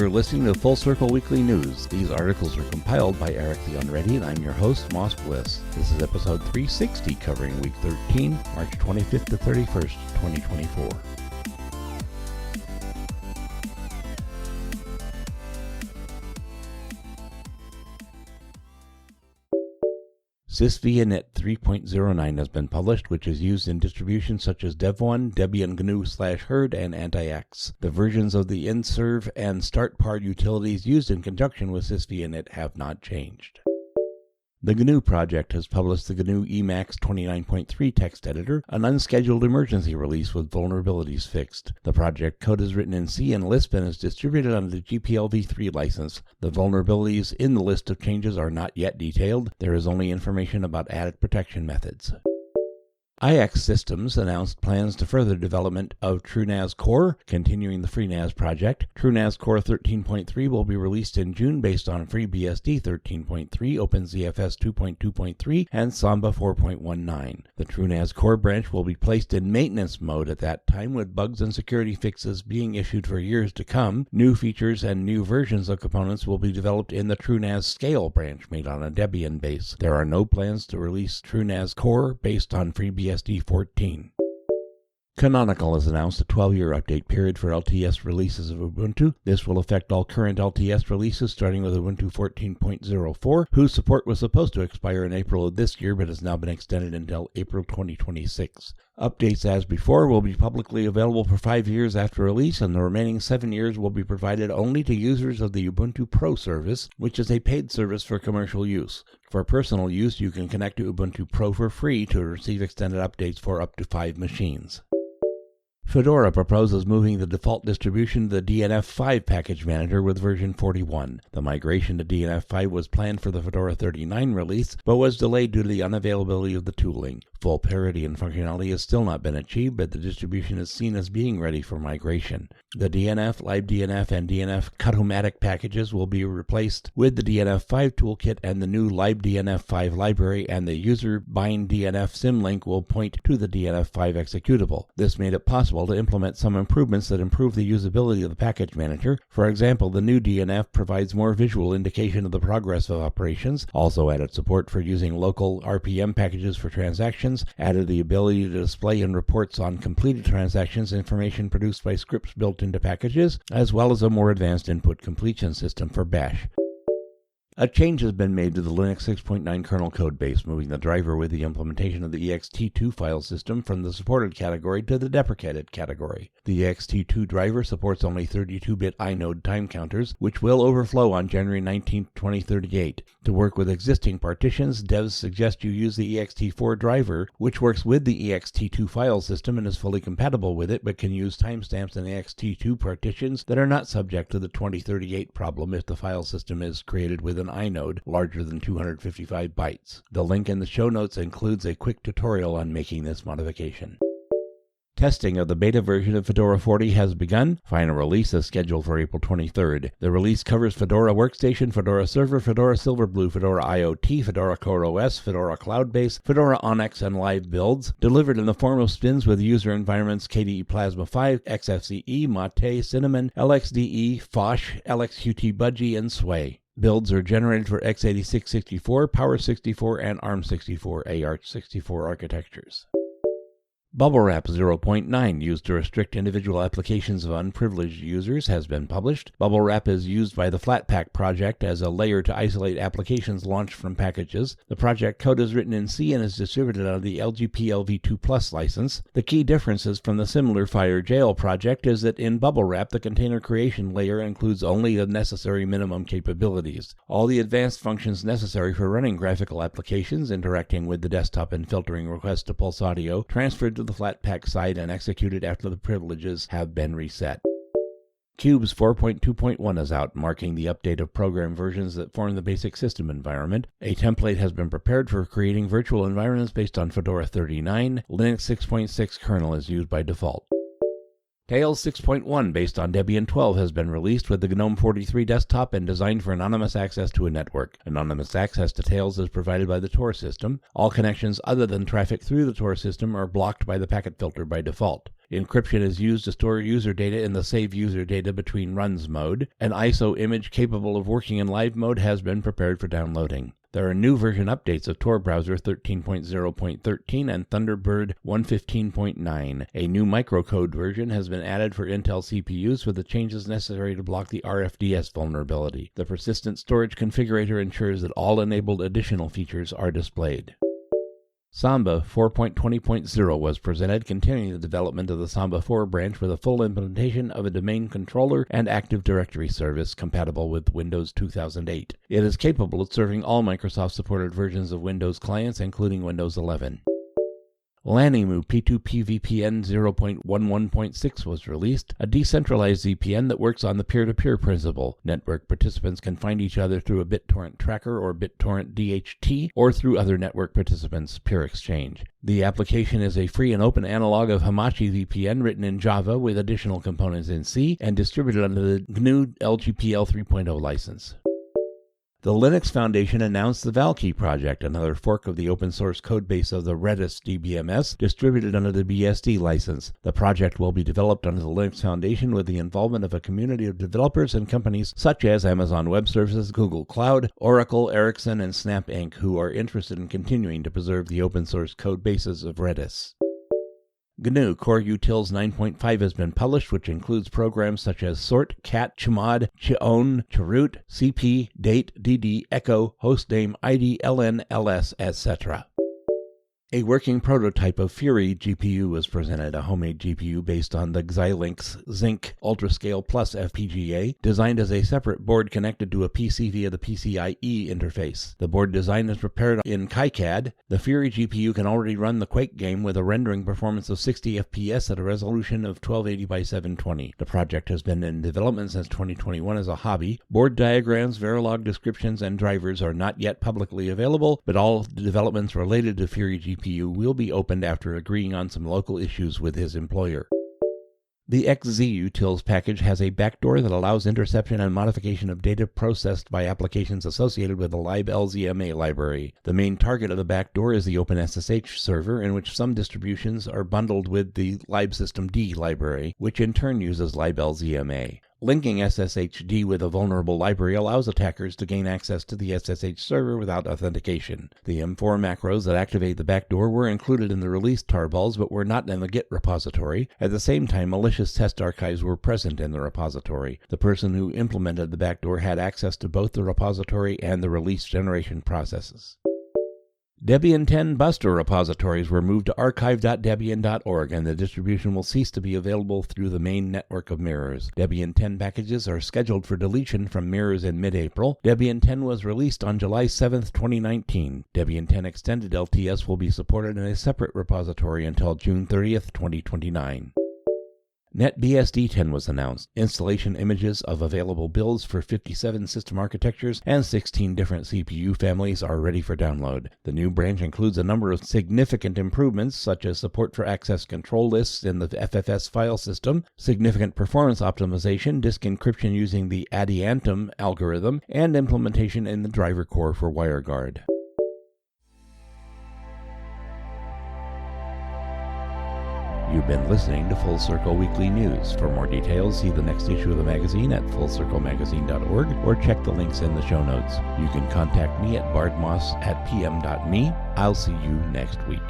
You're listening to Full Circle Weekly News. These articles are compiled by Eric the Unready, and I'm your host, Moss Bliss. This is episode 360, covering week 13, March 25th to 31st, 2024. SysViaNet 3.09 has been published, which is used in distributions such as Dev1, Debian GNU/Herd, and Anti-X. The versions of the InServ and StartPard utilities used in conjunction with SysViaNet have not changed. The GNU project has published the GNU Emacs 29.3 text editor, an unscheduled emergency release with vulnerabilities fixed. The project code is written in C and Lisp and is distributed under the GPL v3 license. The vulnerabilities in the list of changes are not yet detailed. There is only information about added protection methods. IX Systems announced plans to further development of TrueNAS Core, continuing the FreeNAS project. TrueNAS Core 13.3 will be released in June based on FreeBSD 13.3, OpenZFS 2.2.3, and Samba 4.19. The TrueNAS Core branch will be placed in maintenance mode at that time, with bugs and security fixes being issued for years to come. New features and new versions of components will be developed in the TrueNAS Scale branch made on a Debian base. There are no plans to release TrueNAS Core based on FreeBSD 14. Canonical has announced a 12-year update period for LTS releases of Ubuntu. This will affect all current LTS releases starting with Ubuntu 14.04, whose support was supposed to expire in April of this year but has now been extended until April 2026. Updates as before will be publicly available for 5 years after release, and the remaining 7 years will be provided only to users of the Ubuntu Pro service, which is a paid service for commercial use. For personal use, you can connect to Ubuntu Pro for free to receive extended updates for up to 5 machines. Fedora proposes moving the default distribution to the DNF5 package manager with version 41. The migration to DNF5 was planned for the Fedora 39 release, but was delayed due to the unavailability of the tooling. Full parity and functionality has still not been achieved, but the distribution is seen as being ready for migration. The DNF, LibDNF, and DNF Cutomatic packages will be replaced with the DNF5 toolkit, and the new libDNF5 library and the user bind DNF symlink will point to the DNF5 executable. This made it possible to implement some improvements that improve the usability of the package manager. For example, the new DNF provides more visual indication of the progress of operations, also added support for using local RPM packages for transactions, added the ability to display in reports on completed transactions information produced by scripts built into packages, as well as a more advanced input completion system for Bash. A change has been made to the Linux 6.9 kernel codebase, moving the driver with the implementation of the ext2 file system from the supported category to the deprecated category. The ext2 driver supports only 32-bit inode time counters, which will overflow on January 19, 2038. To work with existing partitions, devs suggest you use the ext4 driver, which works with the ext2 file system and is fully compatible with it, but can use timestamps in ext2 partitions that are not subject to the 2038 problem if the file system is created with an inode larger than 255 bytes. The link in the show notes includes a quick tutorial on making this modification. Testing of the beta version of Fedora 40 has begun. Final release is scheduled for April 23rd. The release covers Fedora Workstation, Fedora Server, Fedora Silverblue, Fedora IoT, Fedora CoreOS, Fedora Cloudbase, Fedora Onyx, and live builds, delivered in the form of spins with user environments KDE Plasma 5, XFCE, Mate, Cinnamon, LXDE, Phosh, LXQT Budgie, and Sway. Builds are generated for x86-64, Power64, and ARM64 AArch64 architectures. BubbleWrap 0.9, used to restrict individual applications of unprivileged users, has been published. BubbleWrap is used by the Flatpak project as a layer to isolate applications launched from packages. The project code is written in C and is distributed under the LGPL v2+ license. The key differences from the similar FireJail project is that in BubbleWrap, the container creation layer includes only the necessary minimum capabilities. All the advanced functions necessary for running graphical applications, interacting with the desktop, and filtering requests to Pulse Audio, transferred to the Flatpak side and executed after the privileges have been reset. Qubes 4.2.1 is out, marking the update of program versions that form the basic system environment. A template has been prepared for creating virtual environments based on Fedora 39. Linux 6.6 kernel is used by default. Tails 6.1, based on Debian 12, has been released with the GNOME 43 desktop and designed for anonymous access to a network. Anonymous access to Tails is provided by the Tor system. All connections other than traffic through the Tor system are blocked by the packet filter by default. Encryption is used to store user data in the save user data between runs mode. An ISO image capable of working in live mode has been prepared for downloading. There are new version updates of Tor Browser 13.0.13 and Thunderbird 115.9. A new microcode version has been added for Intel CPUs with the changes necessary to block the RFDS vulnerability. The persistent storage configurator ensures that all enabled additional features are displayed. Samba 4.20.0 was presented, continuing the development of the Samba 4 branch with a full implementation of a domain controller and Active Directory service compatible with Windows 2008. It is capable of serving all Microsoft-supported versions of Windows clients, including Windows 11. Lanimu P2P-VPN 0.11.6 was released, a decentralized VPN that works on the peer-to-peer principle. Network participants can find each other through a BitTorrent tracker or BitTorrent DHT, or through other network participants' peer exchange. The application is a free and open analog of Hamachi VPN written in Java with additional components in C and distributed under the GNU LGPL 3.0 license. The Linux Foundation announced the Valkey project, another fork of the open-source codebase of the Redis DBMS, distributed under the BSD license. The project will be developed under the Linux Foundation with the involvement of a community of developers and companies such as Amazon Web Services, Google Cloud, Oracle, Ericsson, and Snap Inc., who are interested in continuing to preserve the open-source codebases of Redis. GNU Core Utils 9.5 has been published, which includes programs such as sort, cat, chmod, chown, chroot, cp, date, dd, echo, hostname, id, ln, ls, etc. A working prototype of Fury GPU was presented, a homemade GPU based on the Xilinx Zynq UltraScale Plus FPGA, designed as a separate board connected to a PC via the PCIe interface. The board design is prepared in KiCad. The Fury GPU can already run the Quake game with a rendering performance of 60 FPS at a resolution of 1280 by 720. The project has been in development since 2021 as a hobby. Board diagrams, Verilog descriptions, and drivers are not yet publicly available, but all developments related to Fury GPU will be opened after agreeing on some local issues with his employer. The XZUtils package has a backdoor that allows interception and modification of data processed by applications associated with the libLZMA library. The main target of the backdoor is the OpenSSH server, in which some distributions are bundled with the libsystemd library, which in turn uses libLZMA. Linking SSHD with a vulnerable library allows attackers to gain access to the SSH server without authentication. The M4 macros that activate the backdoor were included in the released tarballs but were not in the Git repository. At the same time, malicious test archives were present in the repository. The person who implemented the backdoor had access to both the repository and the release generation processes. Debian 10 Buster repositories were moved to archive.debian.org, and the distribution will cease to be available through the main network of mirrors. Debian 10 packages are scheduled for deletion from mirrors in mid-April. Debian 10 was released on July 7, 2019. Debian 10 Extended LTS will be supported in a separate repository until June 30, 2029. NetBSD 10 was announced. Installation images of available builds for 57 system architectures and 16 different CPU families are ready for download. The new branch includes a number of significant improvements, such as support for access control lists in the FFS file system, significant performance optimization, disk encryption using the Adiantum algorithm, and implementation in the driver core for WireGuard. You've been listening to Full Circle Weekly News. For more details, see the next issue of the magazine at fullcirclemagazine.org or check the links in the show notes. You can contact me at bardmoss@pm.me. I'll see you next week.